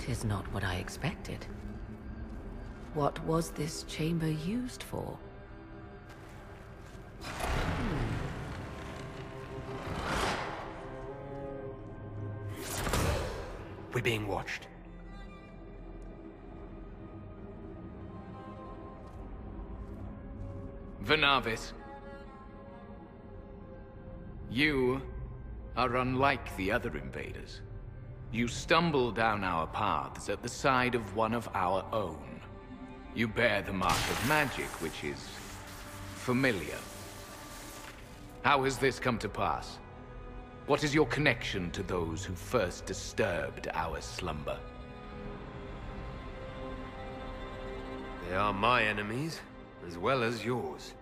'Tis not what I expected. What was this chamber used for? We're being watched. Venavis. You are unlike the other invaders. You stumble down our paths at the side of one of our own. You bear the mark of magic, which is familiar. How has this come to pass? What is your connection to those who first disturbed our slumber? They are my enemies, as well as yours.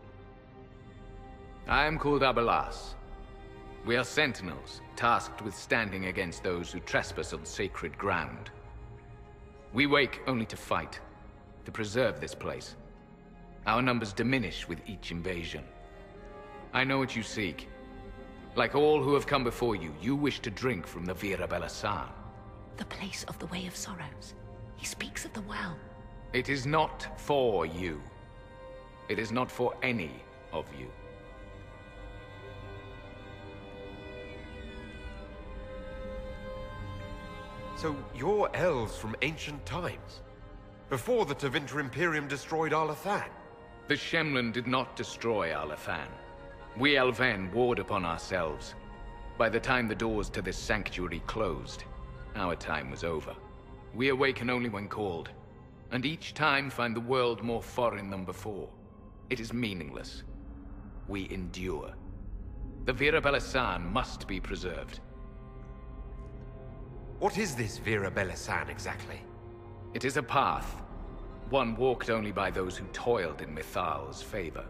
I am called Abelas. We are sentinels, tasked with standing against those who trespass on sacred ground. We wake only to fight, to preserve this place. Our numbers diminish with each invasion. I know what you seek. Like all who have come before you, you wish to drink from the Vira Belasan. The place of the Way of Sorrows. He speaks of the well. It is not for you. It is not for any of you. So you're elves from ancient times? Before the Tevinter Imperium destroyed Arlathan? The Shemlen did not destroy Arlathan. We Elven warred upon ourselves. By the time the doors to this sanctuary closed, our time was over. We awaken only when called, and each time find the world more foreign than before. It is meaningless. We endure. The Vira Belasan must be preserved. What is this Vira Belasan exactly? It is a path, one walked only by those who toiled in Mythal's favor.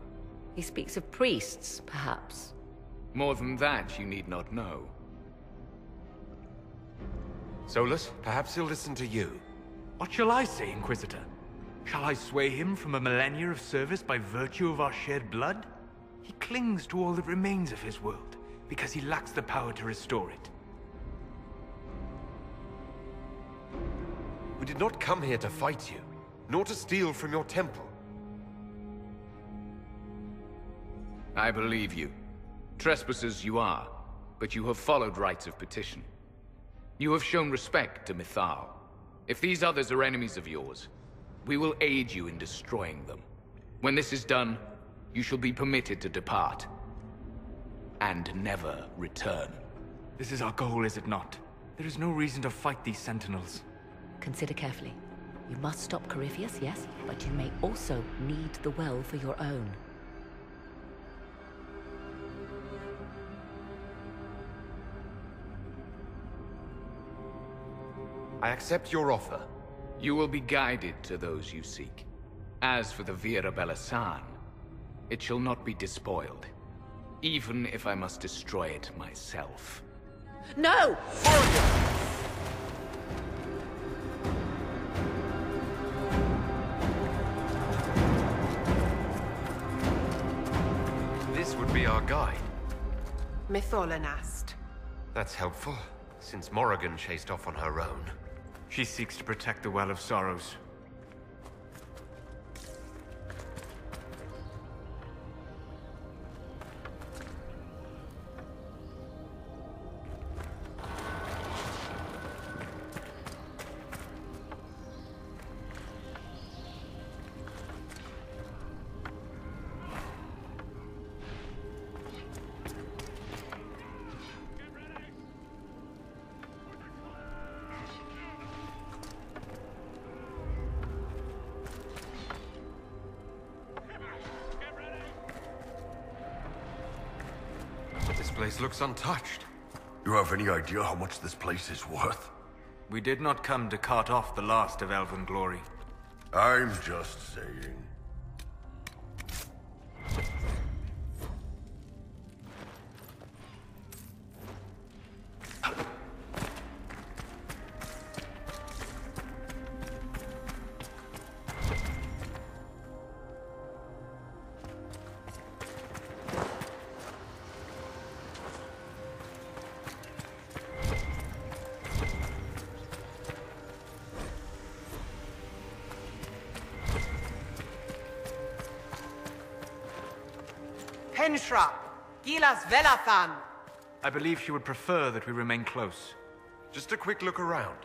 He speaks of priests, perhaps. More than that, you need not know. Solas, perhaps he'll listen to you. What shall I say, Inquisitor? Shall I sway him from a millennia of service by virtue of our shared blood? He clings to all that remains of his world, because he lacks the power to restore it. We did not come here to fight you, nor to steal from your temple. I believe you. Trespassers you are, but you have followed rites of petition. You have shown respect to Mythal. If these others are enemies of yours, we will aid you in destroying them. When this is done, you shall be permitted to depart. And never return. This is our goal, is it not? There is no reason to fight these sentinels. Consider carefully. You must stop Corypheus, yes, but you may also need the well for your own. I accept your offer. You will be guided to those you seek. As for the Vira Belasan, it shall not be despoiled, even if I must destroy it myself. No! This would be our guide. Mytholanast. That's helpful, since Morrigan chased off on her own. She seeks to protect the Well of Sorrows. This place looks untouched. You have any idea how much this place is worth? We did not come to cart off the last of elven glory. I'm just saying. Enshra, Gilas Velathan. I believe she would prefer that we remain close. Just a quick look around.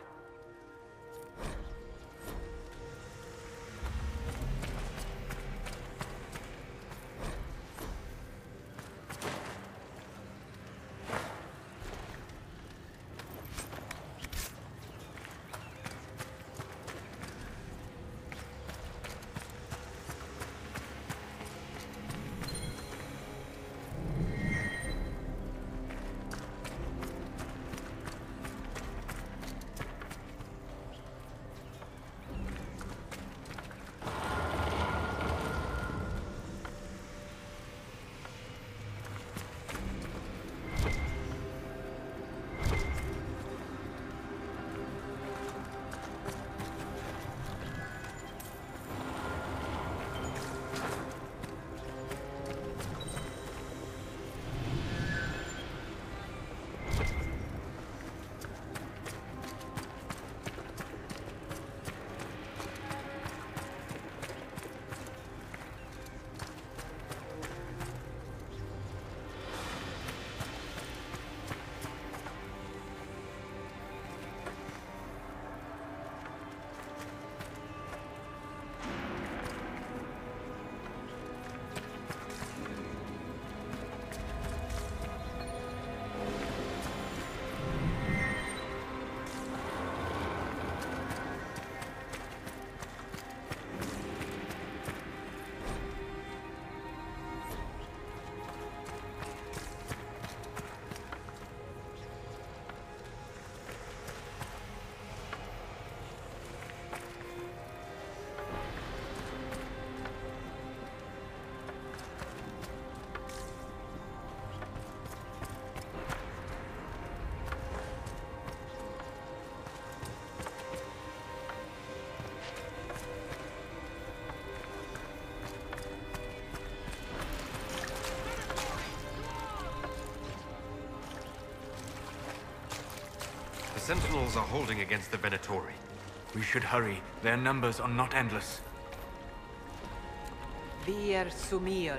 The sentinels are holding against the Venatori. We should hurry. Their numbers are not endless. Vir Sumiel.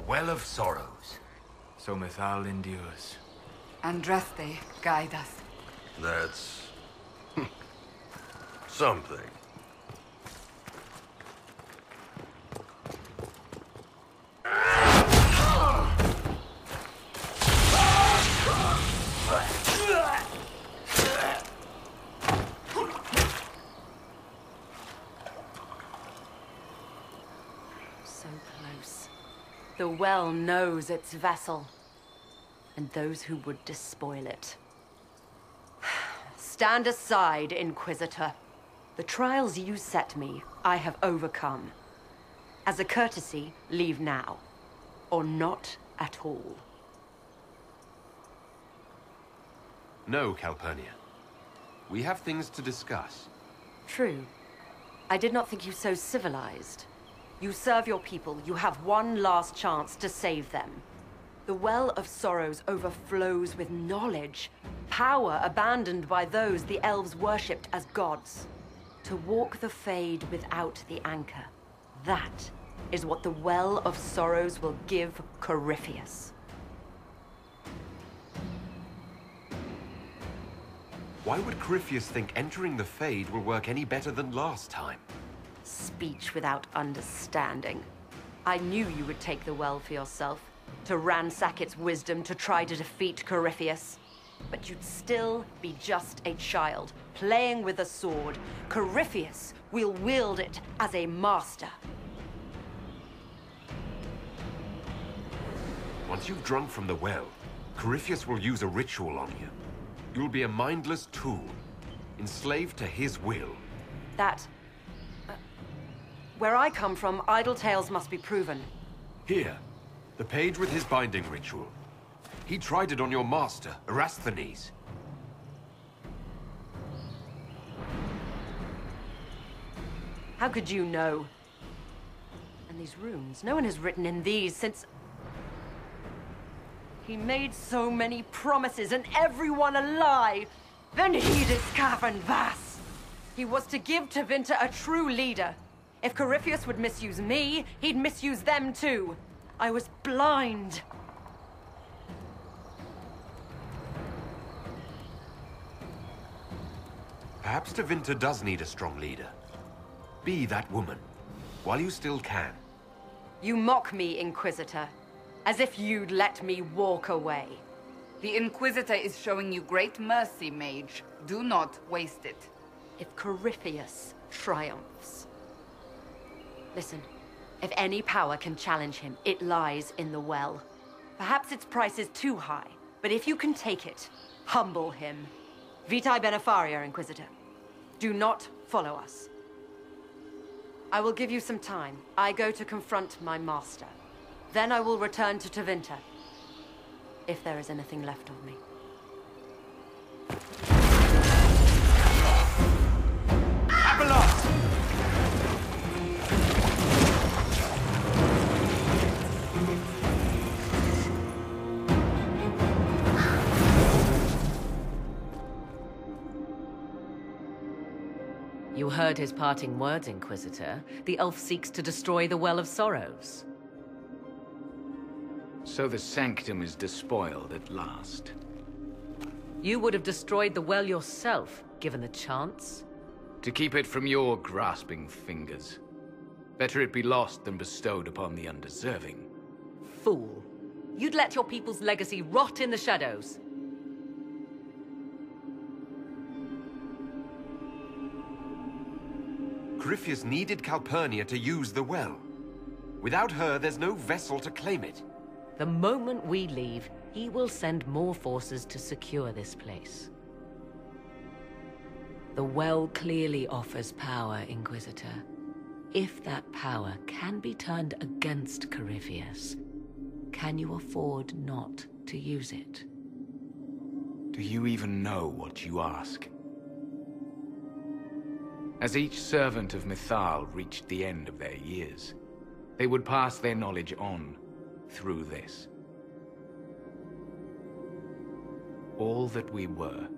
Well of Sorrows. So Mythal endures. Andraste, guide us. That's... something. So close. The well knows its vessel, and those who would despoil it. Stand aside, Inquisitor. The trials you set me, I have overcome. As a courtesy, leave now. Or not at all. No, Calpurnia. We have things to discuss. True. I did not think you so civilized. You serve your people. You have one last chance to save them. The Well of Sorrows overflows with knowledge. Power abandoned by those the elves worshipped as gods. To walk the Fade without the anchor. That is what the Well of Sorrows will give Corypheus. Why would Corypheus think entering the Fade will work any better than last time? Speech without understanding. I knew you would take the well for yourself, to ransack its wisdom, to try to defeat Corypheus. But you'd still be just a child, playing with a sword. Corypheus will wield it as a master. Once you've drunk from the well, Corypheus will use a ritual on you. You'll be a mindless tool, enslaved to his will. Where I come from, idle tales must be proven. Here, the page with his binding ritual. He tried it on your master, Erasthenes. How could you know? And these runes, no one has written in these since... He made so many promises, and everyone a lie. Then he discovered Vas. He was to give Tevinter a true leader. If Corypheus would misuse me, he'd misuse them too. I was blind. Perhaps Tevinter does need a strong leader. Be that woman, while you still can. You mock me, Inquisitor. As if you'd let me walk away. The Inquisitor is showing you great mercy, mage. Do not waste it. If Corypheus triumphs. Listen, if any power can challenge him, it lies in the well. Perhaps its price is too high, but if you can take it, humble him. Vitae Benefaria, Inquisitor. Do not follow us. I will give you some time. I go to confront my master. Then I will return to Tevinter, if there is anything left of me. Abelas! You heard his parting words, Inquisitor. The elf seeks to destroy the Well of Sorrows. So the Sanctum is despoiled at last. You would have destroyed the well yourself, given the chance. To keep it from your grasping fingers. Better it be lost than bestowed upon the undeserving. Fool. You'd let your people's legacy rot in the shadows. Corypheus needed Calpurnia to use the well. Without her, there's no vessel to claim it. The moment we leave, he will send more forces to secure this place. The well clearly offers power, Inquisitor. If that power can be turned against Corypheus, can you afford not to use it? Do you even know what you ask? As each servant of Mythal reached the end of their years, they would pass their knowledge on through this. All that we were,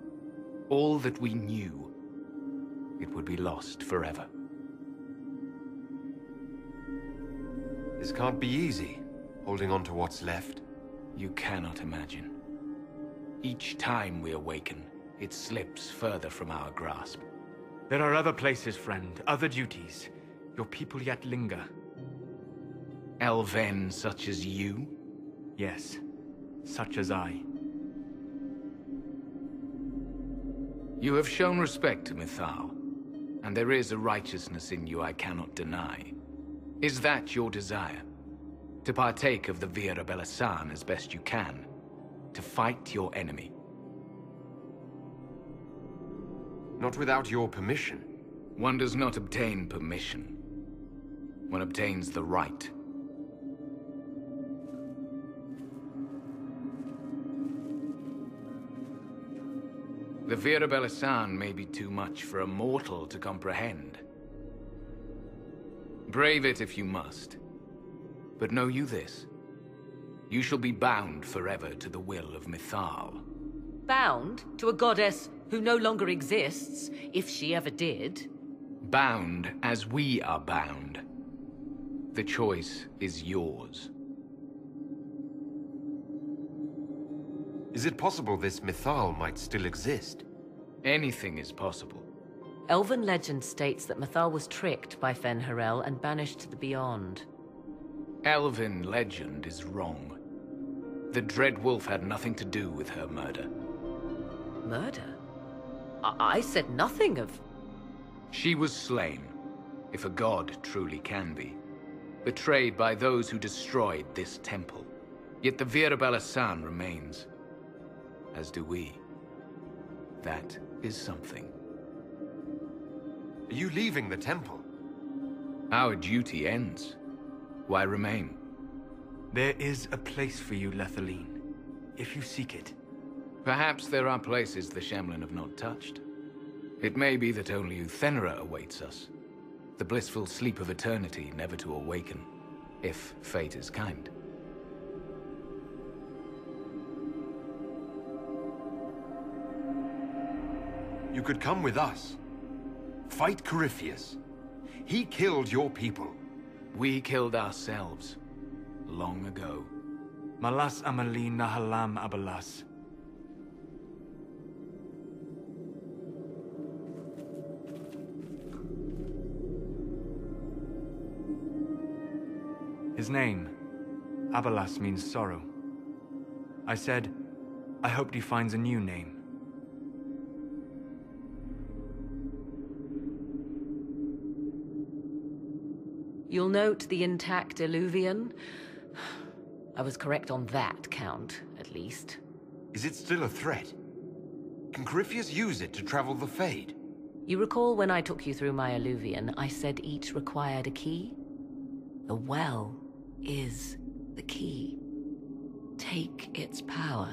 all that we knew, it would be lost forever. This can't be easy, holding on to what's left. You cannot imagine. Each time we awaken, it slips further from our grasp. There are other places, friend, other duties. Your people yet linger. Elven such as you? Yes, such as I. You have shown respect to Mythal, and there is a righteousness in you I cannot deny. Is that your desire? To partake of the Via Belasan as best you can? To fight your enemy? Not without your permission. One does not obtain permission. One obtains the right. The Vira Belisan may be too much for a mortal to comprehend. Brave it if you must. But know you this. You shall be bound forever to the will of Mythal. Bound to a goddess who no longer exists, if she ever did. Bound as we are bound. The choice is yours. Is it possible this Mythal might still exist? Anything is possible. Elven legend states that Mythal was tricked by Fen-Harel and banished to the Beyond. Elven legend is wrong. The Dread Wolf had nothing to do with her murder. Murder? I said nothing of... She was slain, if a god truly can be. Betrayed by those who destroyed this temple. Yet the Vira Belisan remains. As do we. That is something. Are you leaving the temple? Our duty ends. Why remain? There is a place for you, Lethaline, if you seek it. Perhaps there are places the Shemlin have not touched. It may be that only Uthenera awaits us. The blissful sleep of eternity, never to awaken, if fate is kind. You could come with us. Fight Corypheus. He killed your people. We killed ourselves. Long ago. Malas Amalin Nahalam Abalas. His name, Abalas, means sorrow. I said, I hoped he finds a new name. You'll note the intact Illuvian. I was correct on that count, at least. Is it still a threat? Can Corypheus use it to travel the Fade? You recall when I took you through my Illuvian, I said each required a key? The well is the key. Take its power,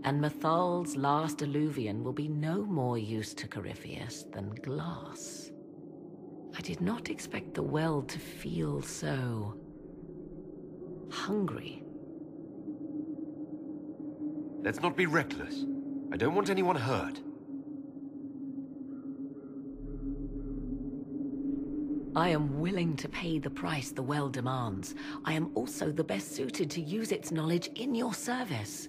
and Mythal's last Illuvian will be no more use to Corypheus than glass. I did not expect the well to feel so... hungry. Let's not be reckless. I don't want anyone hurt. I am willing to pay the price the well demands. I am also the best suited to use its knowledge in your service.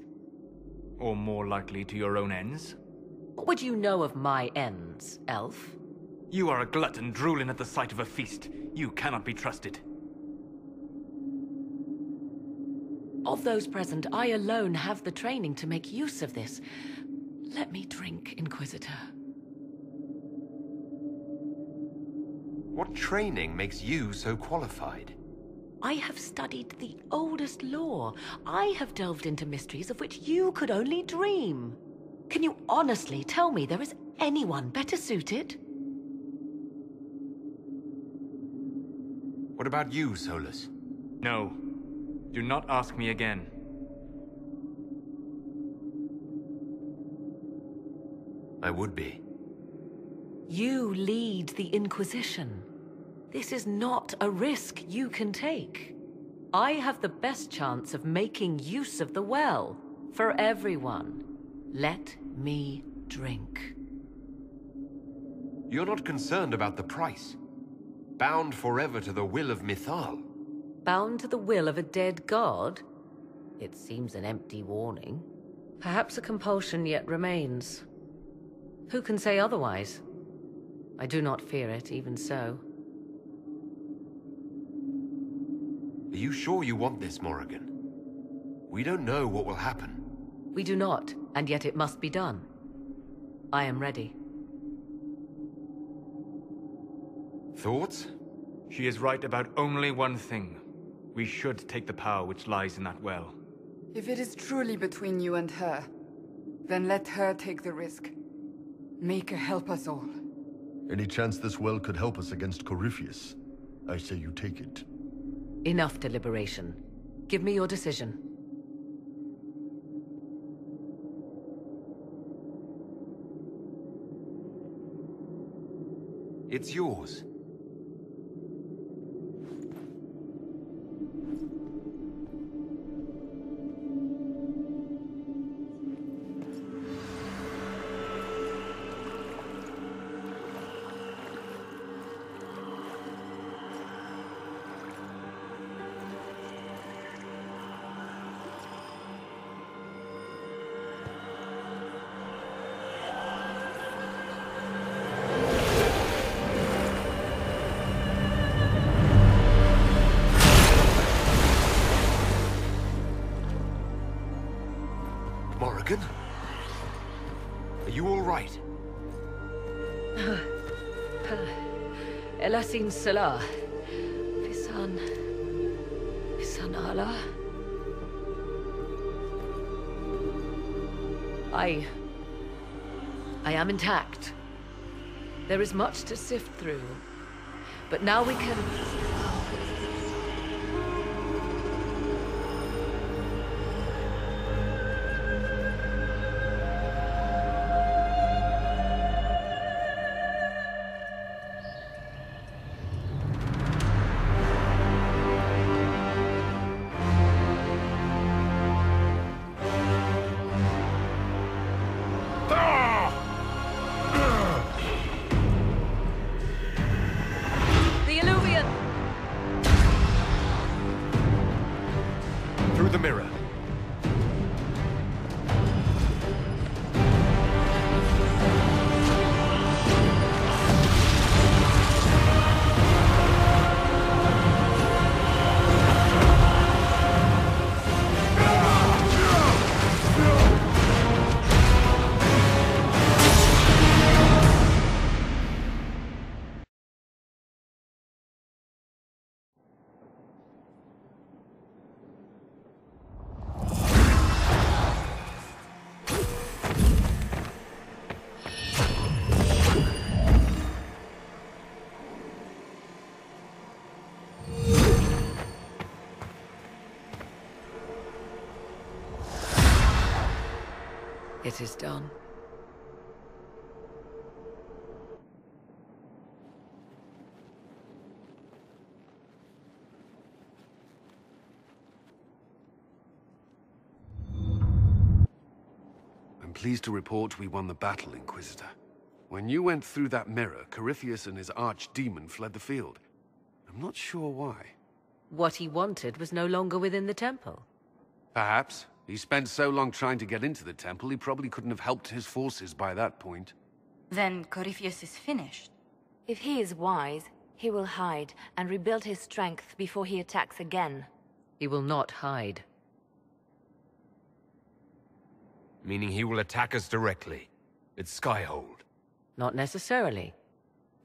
Or more likely to your own ends? What would you know of my ends, elf? You are a glutton drooling at the sight of a feast. You cannot be trusted. Of those present, I alone have the training to make use of this. Let me drink, Inquisitor. What training makes you so qualified? I have studied the oldest lore. I have delved into mysteries of which you could only dream. Can you honestly tell me there is anyone better suited? What about you, Solas? No. Do not ask me again. I would be. You lead the Inquisition. This is not a risk you can take. I have the best chance of making use of the well. For everyone. Let me drink. You're not concerned about the price. Bound forever to the will of Mythal. Bound to the will of a dead god? It seems an empty warning. Perhaps a compulsion yet remains. Who can say otherwise? I do not fear it, even so. Are you sure you want this, Morrigan? We don't know what will happen. We do not, and yet it must be done. I am ready. Thoughts? She is right about only one thing. We should take the power which lies in that well. If it is truly between you and her, then let her take the risk. Make her help us all. Any chance this well could help us against Corypheus? I say you take it. Enough deliberation. Give me your decision. It's yours. Morrigan? Are you all right? Elasin Salah. Visan Allah. I am intact. There is much to sift through. But now we can... Through the mirror. It is done. I'm pleased to report we won the battle, Inquisitor. When you went through that mirror, Corypheus and his archdemon fled the field. I'm not sure why. What he wanted was no longer within the temple. Perhaps. He spent so long trying to get into the temple, he probably couldn't have helped his forces by that point. Then Corypheus is finished. If he is wise, he will hide and rebuild his strength before he attacks again. He will not hide. Meaning he will attack us directly. At Skyhold. Not necessarily.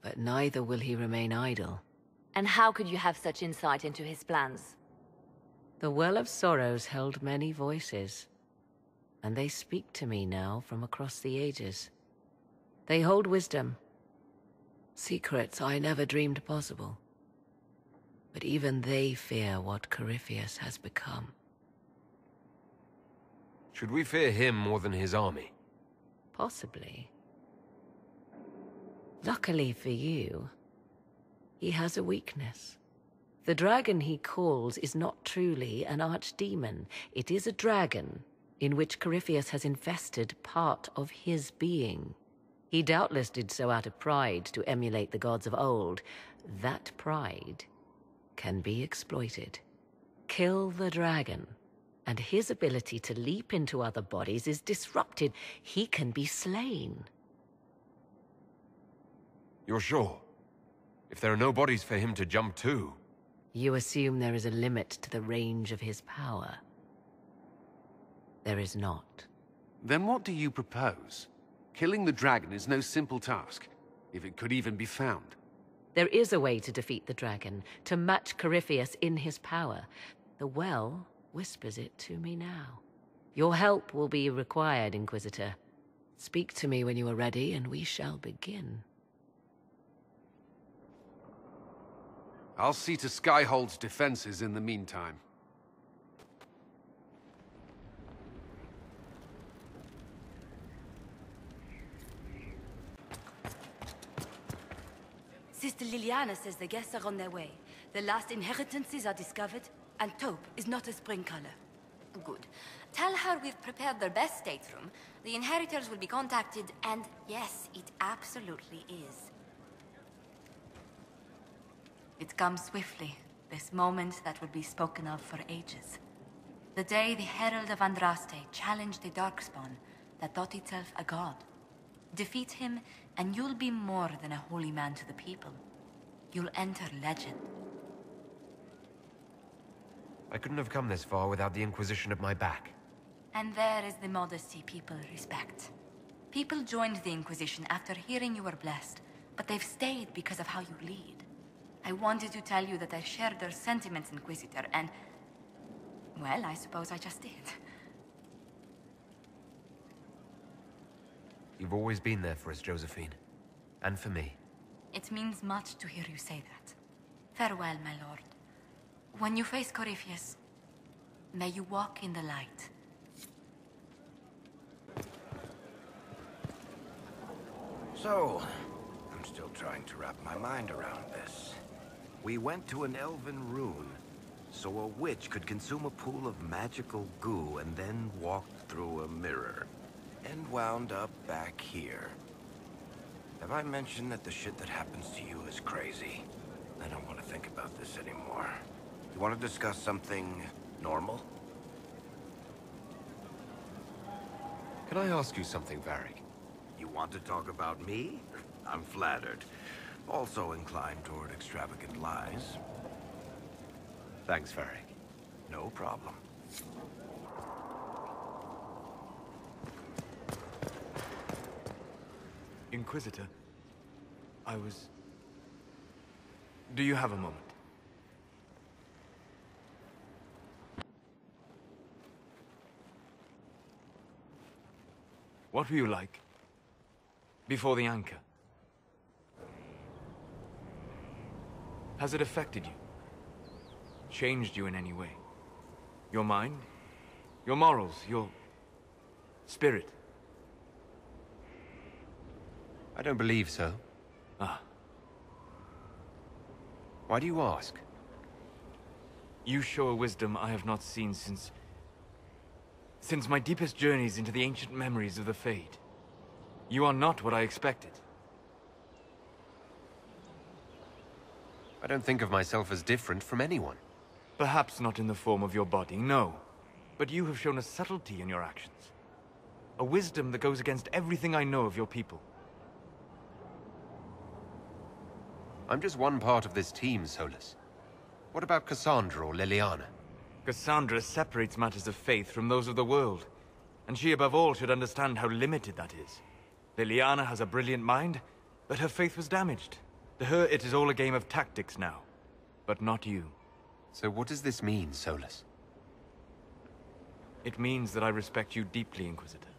But neither will he remain idle. And how could you have such insight into his plans? The Well of Sorrows held many voices, and they speak to me now from across the ages. They hold wisdom, secrets I never dreamed possible. But even they fear what Corypheus has become. Should we fear him more than his army? Possibly. Luckily for you, he has a weakness. The dragon he calls is not truly an archdemon. It is a dragon in which Corypheus has invested part of his being. He doubtless did so out of pride to emulate the gods of old. That pride can be exploited. Kill the dragon, and his ability to leap into other bodies is disrupted. He can be slain. You're sure? If there are no bodies for him to jump to... You assume there is a limit to the range of his power. There is not. Then what do you propose? Killing the dragon is no simple task, if it could even be found. There is a way to defeat the dragon, to match Corypheus in his power. The well whispers it to me now. Your help will be required, Inquisitor. Speak to me when you are ready, and we shall begin. I'll see to Skyhold's defenses in the meantime. Sister Liliana says the guests are on their way. The last inheritances are discovered, and taupe is not a spring color. Good. Tell her we've prepared their best stateroom. The inheritors will be contacted, and yes, it absolutely is. It comes swiftly, this moment that will be spoken of for ages. The day the Herald of Andraste challenged the Darkspawn that thought itself a god. Defeat him, and you'll be more than a holy man to the people. You'll enter legend. I couldn't have come this far without the Inquisition at my back. And there is the modesty people respect. People joined the Inquisition after hearing you were blessed, but they've stayed because of how you lead. I wanted to tell you that I shared their sentiments, Inquisitor, and... well, I suppose I just did. You've always been there for us, Josephine. And for me. It means much to hear you say that. Farewell, my lord. When you face Corypheus, may you walk in the light. So, I'm still trying to wrap my mind around this. We went to an elven rune, so a witch could consume a pool of magical goo and then walked through a mirror, and wound up back here. Have I mentioned that the shit that happens to you is crazy? I don't want to think about this anymore. You want to discuss something normal? Can I ask you something, Varric? You want to talk about me? I'm flattered. Also inclined toward extravagant lies. Thanks, Varric. No problem. Inquisitor, Do you have a moment? What were you like before the anchor? Has it affected you? Changed you in any way? Your mind? Your morals? Your spirit? I don't believe so. Ah. Why do you ask? You show a wisdom I have not seen since my deepest journeys into the ancient memories of the Fade. You are not what I expected. I don't think of myself as different from anyone. Perhaps not in the form of your body, no. But you have shown a subtlety in your actions. A wisdom that goes against everything I know of your people. I'm just one part of this team, Solas. What about Cassandra or Liliana? Cassandra separates matters of faith from those of the world. And she above all should understand how limited that is. Liliana has a brilliant mind, but her faith was damaged. To her, it is all a game of tactics now. But not you. So what does this mean, Solas? It means that I respect you deeply, Inquisitor.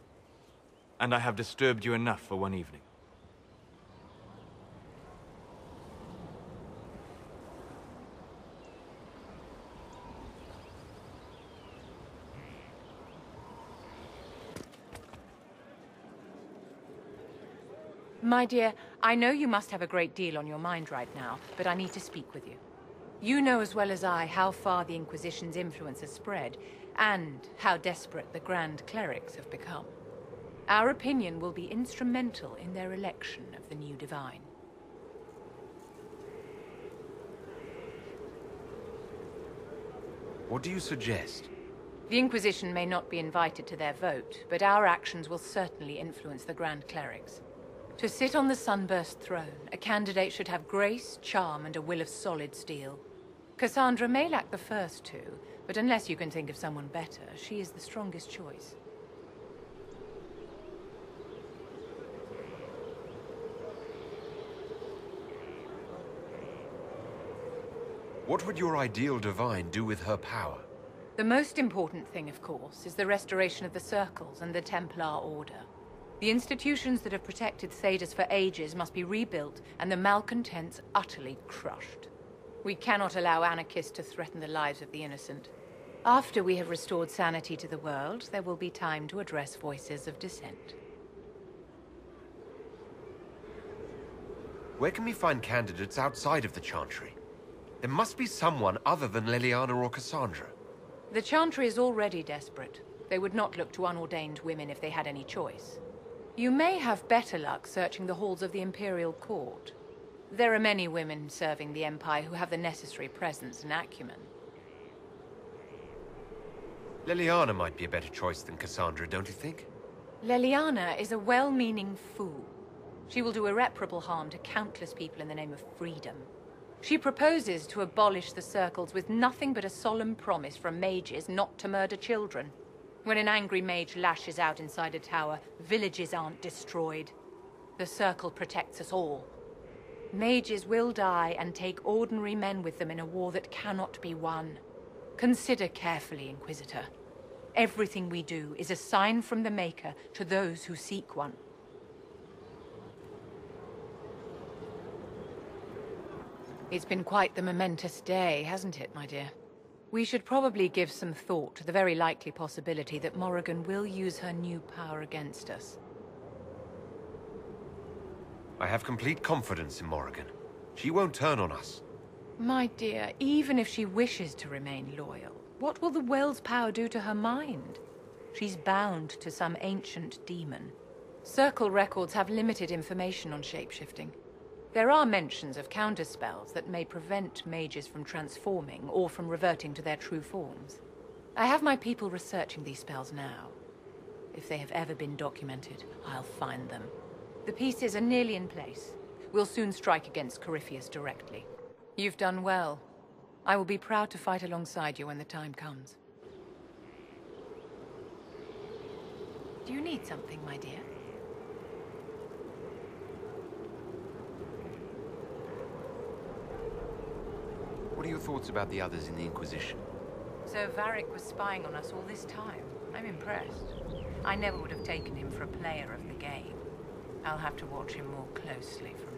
And I have disturbed you enough for one evening. My dear, I know you must have a great deal on your mind right now, but I need to speak with you. You know as well as I how far the Inquisition's influence has spread, and how desperate the Grand Clerics have become. Our opinion will be instrumental in their election of the new Divine. What do you suggest? The Inquisition may not be invited to their vote, but our actions will certainly influence the Grand Clerics. To sit on the Sunburst throne, a candidate should have grace, charm, and a will of solid steel. Cassandra may lack the first two, but unless you can think of someone better, she is the strongest choice. What would your ideal Divine do with her power? The most important thing, of course, is the restoration of the Circles and the Templar Order. The institutions that have protected Thedas for ages must be rebuilt, and the malcontents utterly crushed. We cannot allow anarchists to threaten the lives of the innocent. After we have restored sanity to the world, there will be time to address voices of dissent. Where can we find candidates outside of the Chantry? There must be someone other than Leliana or Cassandra. The Chantry is already desperate. They would not look to unordained women if they had any choice. You may have better luck searching the halls of the Imperial Court. There are many women serving the Empire who have the necessary presence and acumen. Leliana might be a better choice than Cassandra, don't you think? Leliana is a well-meaning fool. She will do irreparable harm to countless people in the name of freedom. She proposes to abolish the circles with nothing but a solemn promise from mages not to murder children. When an angry mage lashes out inside a tower, villages aren't destroyed. The circle protects us all. Mages will die and take ordinary men with them in a war that cannot be won. Consider carefully, Inquisitor. Everything we do is a sign from the Maker to those who seek one. It's been quite the momentous day, hasn't it, my dear? We should probably give some thought to the very likely possibility that Morrigan will use her new power against us. I have complete confidence in Morrigan. She won't turn on us. My dear, even if she wishes to remain loyal, what will the Well's power do to her mind? She's bound to some ancient demon. Circle records have limited information on shapeshifting. There are mentions of counterspells that may prevent mages from transforming or from reverting to their true forms. I have my people researching these spells now. If they have ever been documented, I'll find them. The pieces are nearly in place. We'll soon strike against Corypheus directly. You've done well. I will be proud to fight alongside you when the time comes. Do you need something, my dear? What are your thoughts about the others in the Inquisition? So Varric was spying on us all this time. I'm impressed. I never would have taken him for a player of the game. I'll have to watch him more closely from